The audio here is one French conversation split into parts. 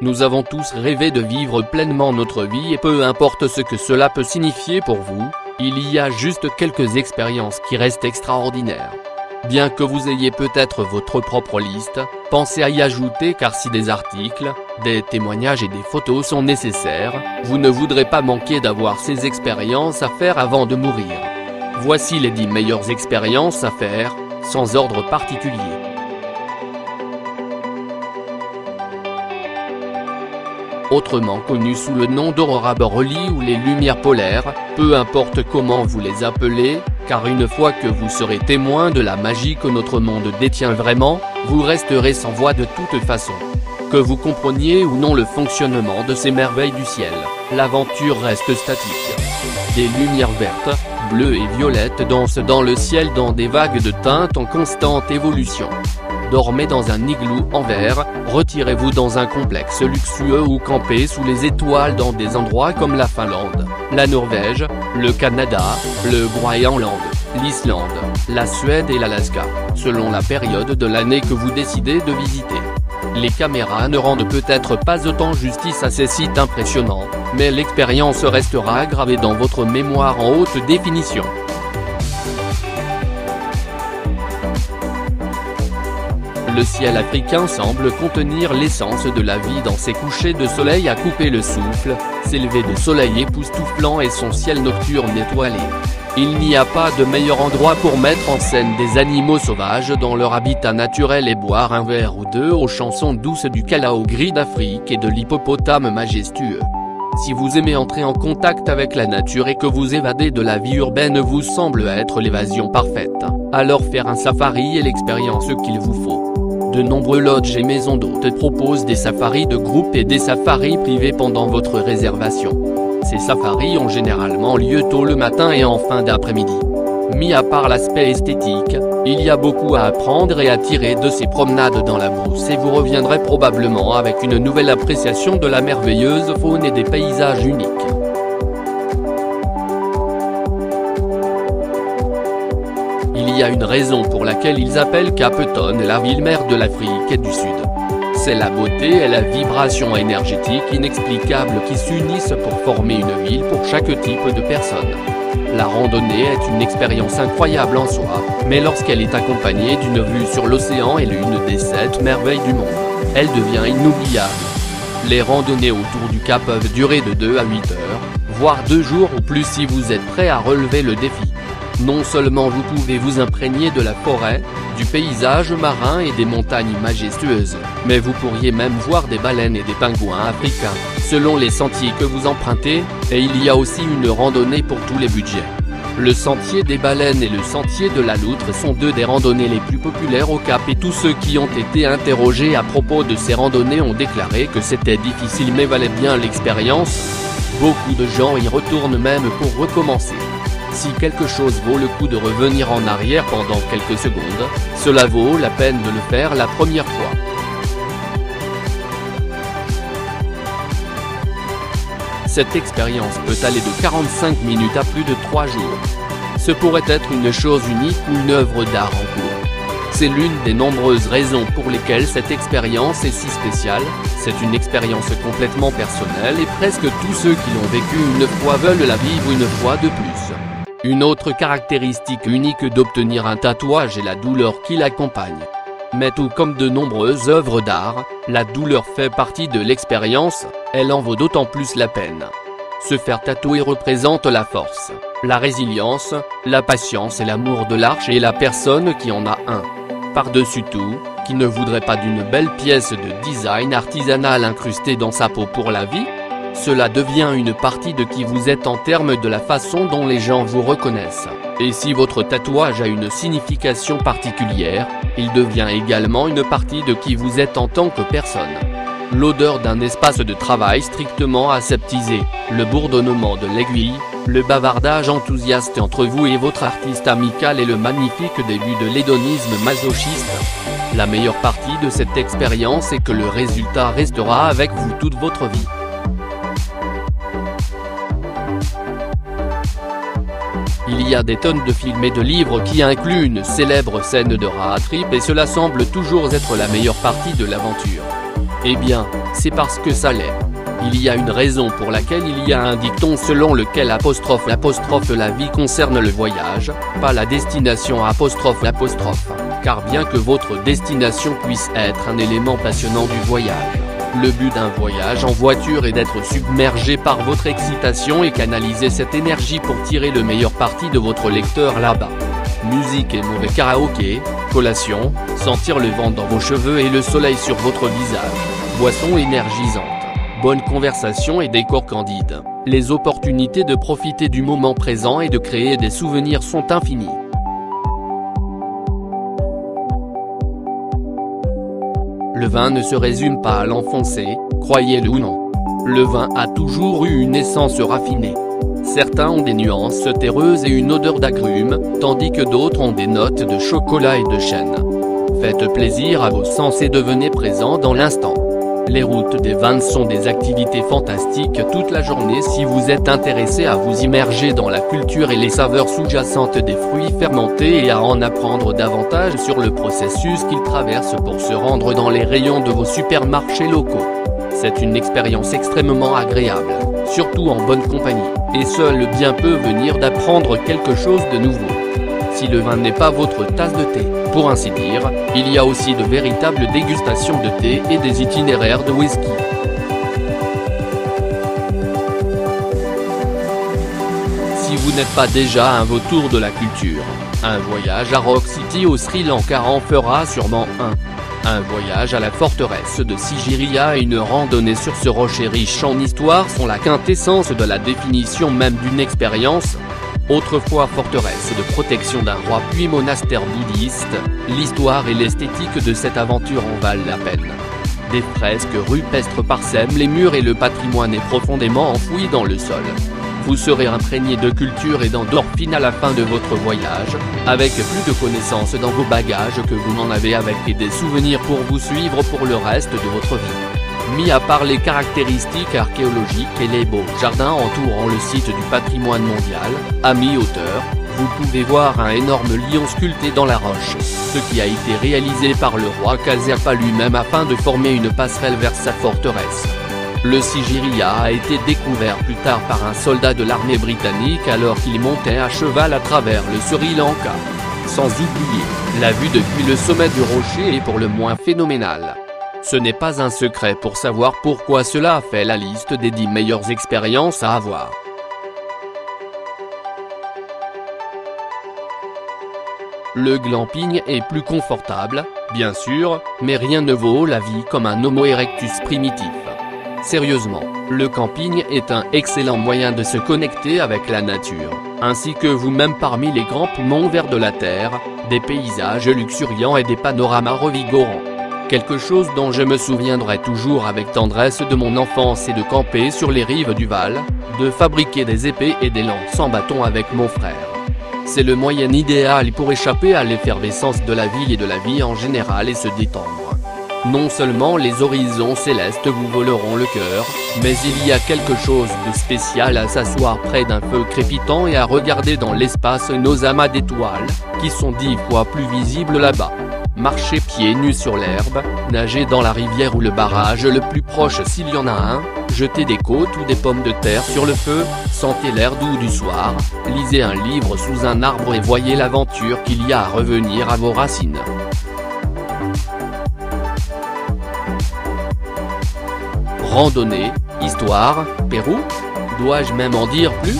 Nous avons tous rêvé de vivre pleinement notre vie et peu importe ce que cela peut signifier pour vous, il y a juste quelques expériences qui restent extraordinaires. Bien que vous ayez peut-être votre propre liste, pensez à y ajouter car si des articles, des témoignages et des photos sont nécessaires, vous ne voudrez pas manquer d'avoir ces expériences à faire avant de mourir. Voici les 10 meilleures expériences à faire, sans ordre particulier. Autrement connu sous le nom d'aurora borealis ou les lumières polaires, peu importe comment vous les appelez, car une fois que vous serez témoin de la magie que notre monde détient vraiment, vous resterez sans voix de toute façon. Que vous compreniez ou non le fonctionnement de ces merveilles du ciel, l'aventure reste statique. Des lumières vertes, bleues et violettes dansent dans le ciel dans des vagues de teintes en constante évolution. Dormez dans un igloo en verre, retirez-vous dans un complexe luxueux ou campez sous les étoiles dans des endroits comme la Finlande, la Norvège, le Canada, le Groenland, l'Islande, la Suède et l'Alaska, selon la période de l'année que vous décidez de visiter. Les caméras ne rendent peut-être pas autant justice à ces sites impressionnants, mais l'expérience restera gravée dans votre mémoire en haute définition. Le ciel africain semble contenir l'essence de la vie dans ses couchers de soleil à couper le souffle, ses levers de soleil époustouflants et son ciel nocturne étoilé. Il n'y a pas de meilleur endroit pour mettre en scène des animaux sauvages dans leur habitat naturel et boire un verre ou deux aux chansons douces du calao gris d'Afrique et de l'hippopotame majestueux. Si vous aimez entrer en contact avec la nature et que vous évadez de la vie urbaine vous semble être l'évasion parfaite, alors faire un safari est l'expérience qu'il vous faut. De nombreux lodges et maisons d'hôtes proposent des safaris de groupe et des safaris privés pendant votre réservation. Ces safaris ont généralement lieu tôt le matin et en fin d'après-midi. Mis à part l'aspect esthétique, il y a beaucoup à apprendre et à tirer de ces promenades dans la brousse et vous reviendrez probablement avec une nouvelle appréciation de la merveilleuse faune et des paysages uniques. Il y a une raison pour laquelle ils appellent Cape Town la ville-mère de l'Afrique du Sud. C'est la beauté et la vibration énergétique inexplicable qui s'unissent pour former une ville pour chaque type de personne. La randonnée est une expérience incroyable en soi, mais lorsqu'elle est accompagnée d'une vue sur l'océan et l'une des 7 merveilles du monde, elle devient inoubliable. Les randonnées autour du Cap peuvent durer de 2 à 8 heures, voire 2 jours ou plus si vous êtes prêt à relever le défi. Non seulement vous pouvez vous imprégner de la forêt, du paysage marin et des montagnes majestueuses, mais vous pourriez même voir des baleines et des pingouins africains, selon les sentiers que vous empruntez, et il y a aussi une randonnée pour tous les budgets. Le sentier des baleines et le sentier de la loutre sont 2 des randonnées les plus populaires au Cap et tous ceux qui ont été interrogés à propos de ces randonnées ont déclaré que c'était difficile mais valait bien l'expérience. Beaucoup de gens y retournent même pour recommencer. Si quelque chose vaut le coup de revenir en arrière pendant quelques secondes, cela vaut la peine de le faire la première fois. Cette expérience peut aller de 45 minutes à plus de 3 jours. Ce pourrait être une chose unique ou une œuvre d'art en cours. C'est l'une des nombreuses raisons pour lesquelles cette expérience est si spéciale, c'est une expérience complètement personnelle et presque tous ceux qui l'ont vécu une fois veulent la vivre une fois de plus. Une autre caractéristique unique d'obtenir un tatouage est la douleur qui l'accompagne. Mais tout comme de nombreuses œuvres d'art, la douleur fait partie de l'expérience, elle en vaut d'autant plus la peine. Se faire tatouer représente la force, la résilience, la patience et l'amour de l'art chez la personne qui en a un. Par-dessus tout, qui ne voudrait pas d'une belle pièce de design artisanal incrustée dans sa peau pour la vie ? Cela devient une partie de qui vous êtes en termes de la façon dont les gens vous reconnaissent. Et si votre tatouage a une signification particulière, il devient également une partie de qui vous êtes en tant que personne. L'odeur d'un espace de travail strictement aseptisé, le bourdonnement de l'aiguille, le bavardage enthousiaste entre vous et votre artiste amical et le magnifique début de l'hédonisme masochiste. La meilleure partie de cette expérience est que le résultat restera avec vous toute votre vie. Il y a des tonnes de films et de livres qui incluent une célèbre scène de road trip et cela semble toujours être la meilleure partie de l'aventure. Eh bien, c'est parce que ça l'est. Il y a une raison pour laquelle il y a un dicton selon lequel la vie concerne le voyage, pas la destination car bien que votre destination puisse être un élément passionnant du voyage, le but d'un voyage en voiture est d'être submergé par votre excitation et canaliser cette énergie pour tirer le meilleur parti de votre lecteur là-bas. Musique et mauvais karaoké, collation, sentir le vent dans vos cheveux et le soleil sur votre visage, boisson énergisante, bonne conversation et décor candide. Les opportunités de profiter du moment présent et de créer des souvenirs sont infinies. Le vin ne se résume pas à l'enfoncer, croyez-le ou non. Le vin a toujours eu une essence raffinée. Certains ont des nuances terreuses et une odeur d'agrumes, tandis que d'autres ont des notes de chocolat et de chêne. Faites plaisir à vos sens et devenez présent dans l'instant. Les routes des vins sont des activités fantastiques toute la journée si vous êtes intéressé à vous immerger dans la culture et les saveurs sous-jacentes des fruits fermentés et à en apprendre davantage sur le processus qu'ils traversent pour se rendre dans les rayons de vos supermarchés locaux. C'est une expérience extrêmement agréable, surtout en bonne compagnie, et seul bien peut venir d'apprendre quelque chose de nouveau. Si le vin n'est pas votre tasse de thé, pour ainsi dire, il y a aussi de véritables dégustations de thé et des itinéraires de whisky. Si vous n'êtes pas déjà un vautour de la culture, un voyage à Rock City au Sri Lanka en fera sûrement un. Un voyage à la forteresse de Sigiriya et une randonnée sur ce rocher riche en histoire sont la quintessence de la définition même d'une expérience. Autrefois forteresse de protection d'un roi puis monastère bouddhiste, l'histoire et l'esthétique de cette aventure en valent la peine. Des fresques rupestres parsèment les murs et le patrimoine est profondément enfoui dans le sol. Vous serez imprégné de culture et d'endorphine à la fin de votre voyage, avec plus de connaissances dans vos bagages que vous n'en avez avec et des souvenirs pour vous suivre pour le reste de votre vie. Mis à part les caractéristiques archéologiques et les beaux jardins entourant le site du patrimoine mondial, à mi-hauteur, vous pouvez voir un énorme lion sculpté dans la roche, ce qui a été réalisé par le roi Kasyapa lui-même afin de former une passerelle vers sa forteresse. Le Sigiriya a été découvert plus tard par un soldat de l'armée britannique alors qu'il montait à cheval à travers le Sri Lanka. Sans oublier, la vue depuis le sommet du rocher est pour le moins phénoménale. Ce n'est pas un secret pour savoir pourquoi cela a fait la liste des 10 meilleures expériences à avoir. Le glamping est plus confortable, bien sûr, mais rien ne vaut la vie comme un Homo erectus primitif. Sérieusement, le camping est un excellent moyen de se connecter avec la nature, ainsi que vous-même parmi les grands poumons verts de la terre, des paysages luxuriants et des panoramas revigorants. Quelque chose dont je me souviendrai toujours avec tendresse de mon enfance est de camper sur les rives du Val, de fabriquer des épées et des lances en bâton avec mon frère. C'est le moyen idéal pour échapper à l'effervescence de la ville et de la vie en général et se détendre. Non seulement les horizons célestes vous voleront le cœur, mais il y a quelque chose de spécial à s'asseoir près d'un feu crépitant et à regarder dans l'espace nos amas d'étoiles, qui sont 10 fois plus visibles là-bas. Marcher pieds nus sur l'herbe, nager dans la rivière ou le barrage le plus proche s'il y en a un, jeter des côtes ou des pommes de terre sur le feu, sentez l'air doux du soir, lisez un livre sous un arbre et voyez l'aventure qu'il y a à revenir à vos racines. Randonnée, histoire, Pérou? Dois-je même en dire plus?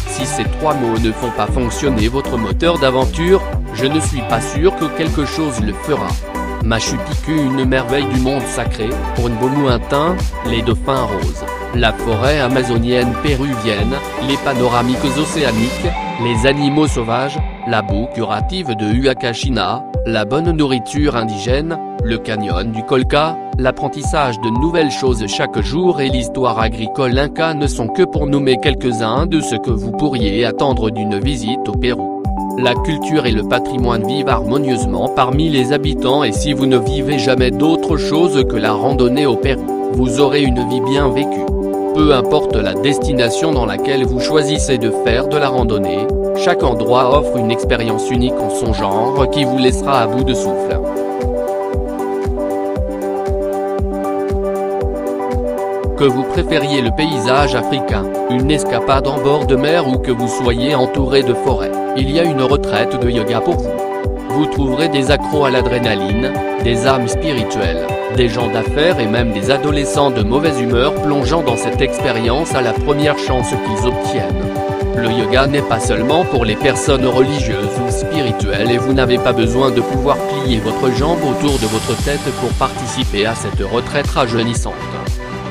Si ces 3 mots ne font pas fonctionner votre moteur d'aventure, je ne suis pas sûr que quelque chose le fera. Machu Picchu, une merveille du monde sacré, Ornbo lointain, les dauphins roses, la forêt amazonienne péruvienne, les panoramiques océaniques, les animaux sauvages, la boue curative de Huacachina, la bonne nourriture indigène, le canyon du Colca, l'apprentissage de nouvelles choses chaque jour et l'histoire agricole inca ne sont que pour nommer quelques-uns de ce que vous pourriez attendre d'une visite au Pérou. La culture et le patrimoine vivent harmonieusement parmi les habitants et si vous ne vivez jamais d'autre chose que la randonnée au Pérou, vous aurez une vie bien vécue. Peu importe la destination dans laquelle vous choisissez de faire de la randonnée, chaque endroit offre une expérience unique en son genre qui vous laissera à bout de souffle. Que vous préfériez le paysage africain, une escapade en bord de mer ou que vous soyez entouré de forêts, il y a une retraite de yoga pour vous. Vous trouverez des accros à l'adrénaline, des âmes spirituelles, des gens d'affaires et même des adolescents de mauvaise humeur plongeant dans cette expérience à la première chance qu'ils obtiennent. Le yoga n'est pas seulement pour les personnes religieuses ou spirituelles et vous n'avez pas besoin de pouvoir plier votre jambe autour de votre tête pour participer à cette retraite rajeunissante.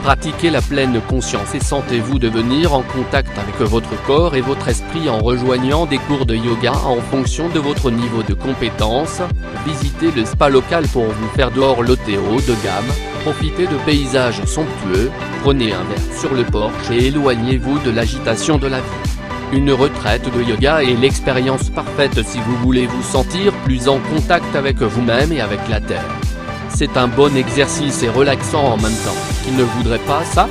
Pratiquez la pleine conscience et sentez-vous devenir en contact avec votre corps et votre esprit en rejoignant des cours de yoga en fonction de votre niveau de compétence. Visitez le spa local pour vous faire dorloter haut de gamme, profitez de paysages somptueux, prenez un verre sur le porche et éloignez-vous de l'agitation de la vie. Une retraite de yoga est l'expérience parfaite si vous voulez vous sentir plus en contact avec vous-même et avec la terre. C'est un bon exercice et relaxant en même temps. Qui ne voudrait pas ça?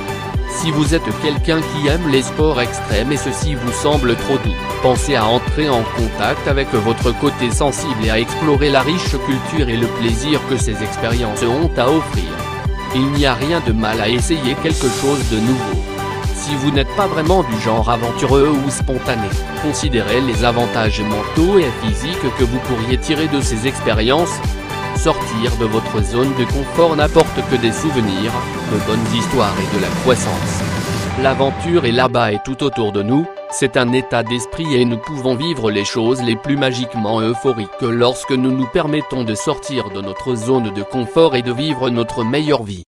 Si vous êtes quelqu'un qui aime les sports extrêmes et ceci vous semble trop doux, pensez à entrer en contact avec votre côté sensible et à explorer la riche culture et le plaisir que ces expériences ont à offrir. Il n'y a rien de mal à essayer quelque chose de nouveau. Si vous n'êtes pas vraiment du genre aventureux ou spontané, considérez les avantages mentaux et physiques que vous pourriez tirer de ces expériences. Sortir de votre zone de confort n'apporte que des souvenirs, de bonnes histoires et de la croissance. L'aventure est là-bas et tout autour de nous, c'est un état d'esprit et nous pouvons vivre les choses les plus magiquement euphoriques lorsque nous nous permettons de sortir de notre zone de confort et de vivre notre meilleure vie.